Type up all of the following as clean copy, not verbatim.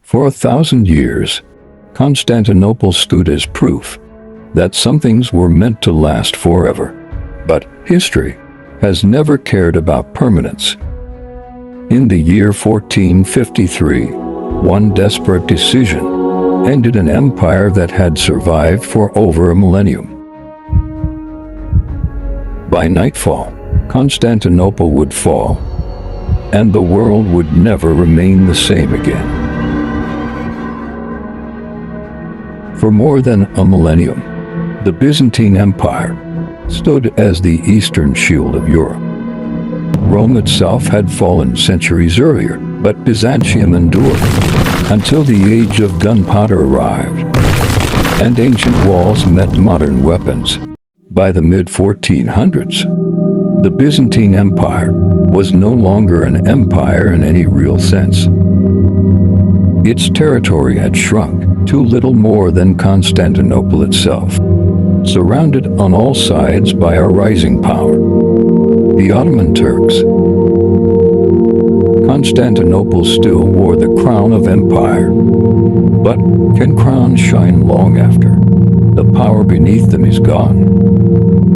For 1,000 years, Constantinople stood as proof that some things were meant to last forever. But history has never cared about permanence. In the year 1453, one desperate decision ended an empire that had survived for over a millennium. By nightfall, Constantinople would fall, and the world would never remain the same again. For more than a millennium, the Byzantine Empire stood as the eastern shield of Europe. Rome itself had fallen centuries earlier, but Byzantium endured until the age of gunpowder arrived, and ancient walls met modern weapons. By the mid-1400s, the Byzantine Empire was no longer an empire in any real sense. Its territory had shrunk to little more than Constantinople itself, surrounded on all sides by a rising power, the Ottoman Turks. Constantinople still wore the crown of empire, but can crowns shine long after the power beneath them is gone?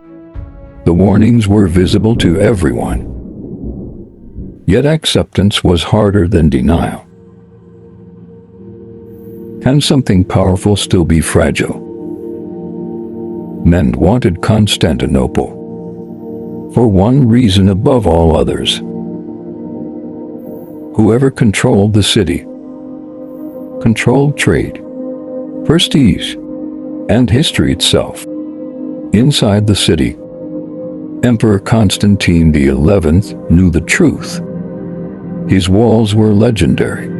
The warnings were visible to everyone, yet acceptance was harder than denial. Can something powerful still be fragile? Men wanted Constantinople for one reason above all others. Whoever controlled the city controlled trade, prestige, and history itself. Inside the city, Emperor Constantine XI knew the truth. His walls were legendary.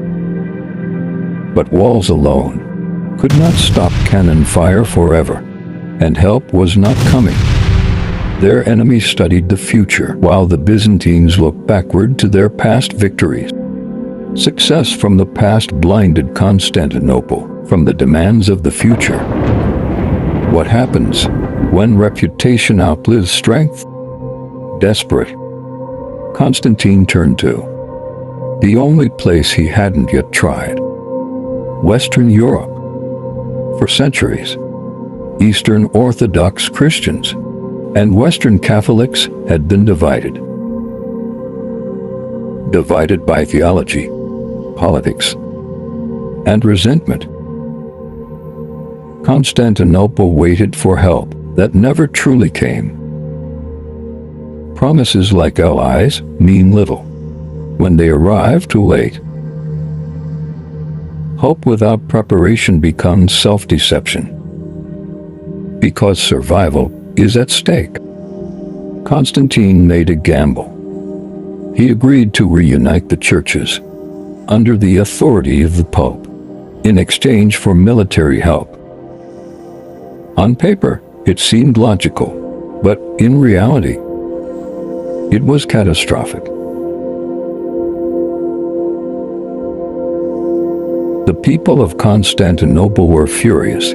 But walls alone could not stop cannon fire forever, and help was not coming. Their enemies studied the future, while the Byzantines looked backward to their past victories. Success from the past blinded Constantinople from the demands of the future. What happens when reputation outlives strength? Desperate, Constantine turned to the only place he hadn't yet tried: Western Europe. For centuries, Eastern Orthodox Christians and Western Catholics had been divided. Divided by theology, politics, and resentment. Constantinople waited for help that never truly came. Promises like allies mean little when they arrive too late. Hope without preparation becomes self-deception. Because survival is at stake, Constantine made a gamble. He agreed to reunite the churches under the authority of the Pope in exchange for military help. On paper, it seemed logical, but in reality, it was catastrophic. The people of Constantinople were furious.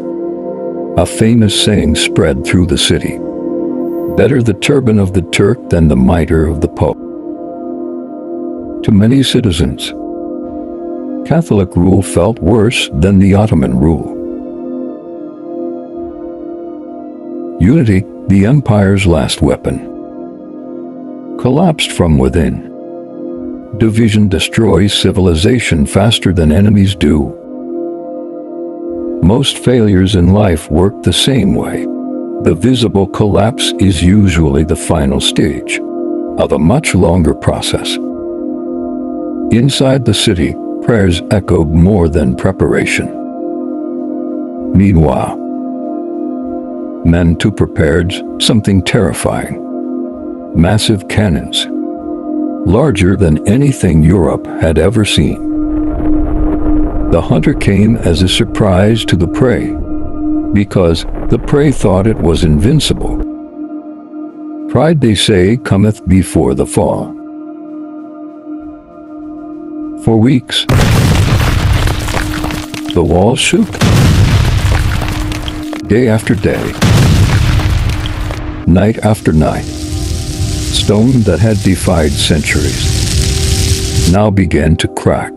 A famous saying spread through the city: "Better the turban of the Turk than the mitre of the Pope." To many citizens, Catholic rule felt worse than the Ottoman rule. Unity, the empire's last weapon, collapsed from within. Division destroys civilization faster than enemies do. Most failures in life work the same way. The visible collapse is usually the final stage of a much longer process. Inside the city, prayers echoed more than preparation. Meanwhile, men too prepared something terrifying. Massive cannons, larger than anything Europe had ever seen. The hunter came as a surprise to the prey, because the prey thought it was invincible. Pride, they say, cometh before the fall. For weeks, the walls shook. Day after day, night after night, stone that had defied centuries now began to crack.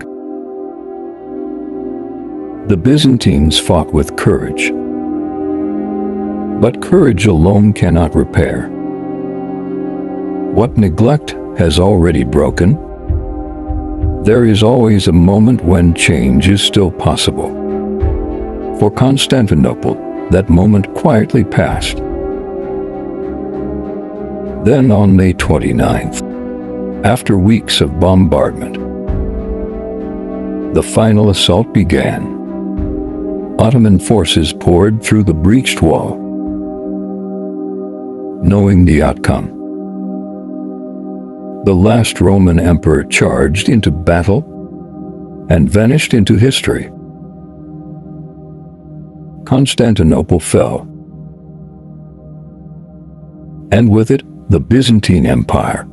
The Byzantines fought with courage. But courage alone cannot repair what neglect has already broken. There is always a moment when change is still possible. For Constantinople, that moment quietly passed. Then on May 29th, after weeks of bombardment, the final assault began. Ottoman forces poured through the breached wall, knowing the outcome. The last Roman emperor charged into battle and vanished into history. Constantinople fell, and with it, the Byzantine Empire.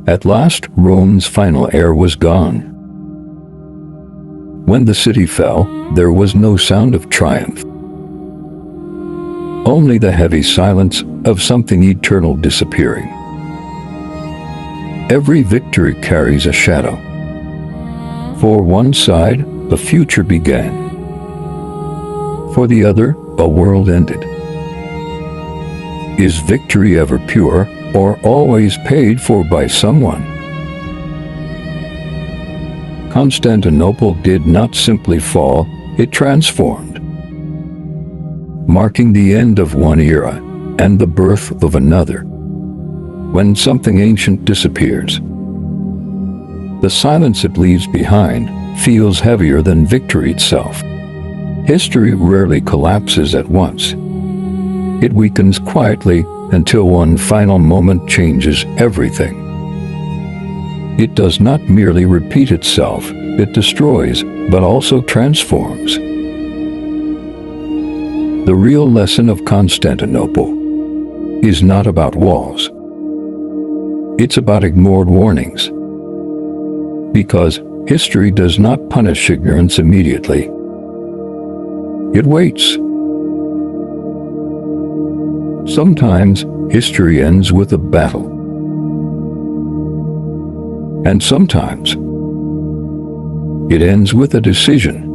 At last, Rome's final heir was gone. When the city fell, there was no sound of triumph. Only the heavy silence of something eternal disappearing. Every victory carries a shadow. For one side, the future began. For the other, a world ended. Is victory ever pure, or always paid for by someone? Constantinople did not simply fall, it transformed, marking the end of one era and the birth of another. When something ancient disappears, the silence it leaves behind feels heavier than victory itself. History rarely collapses at once. It weakens quietly until one final moment changes everything. It does not merely repeat itself, it destroys, but also transforms. The real lesson of Constantinople is not about walls. It's about ignored warnings. Because history does not punish ignorance immediately. It waits. Sometimes history ends with a battle. And sometimes it ends with a decision.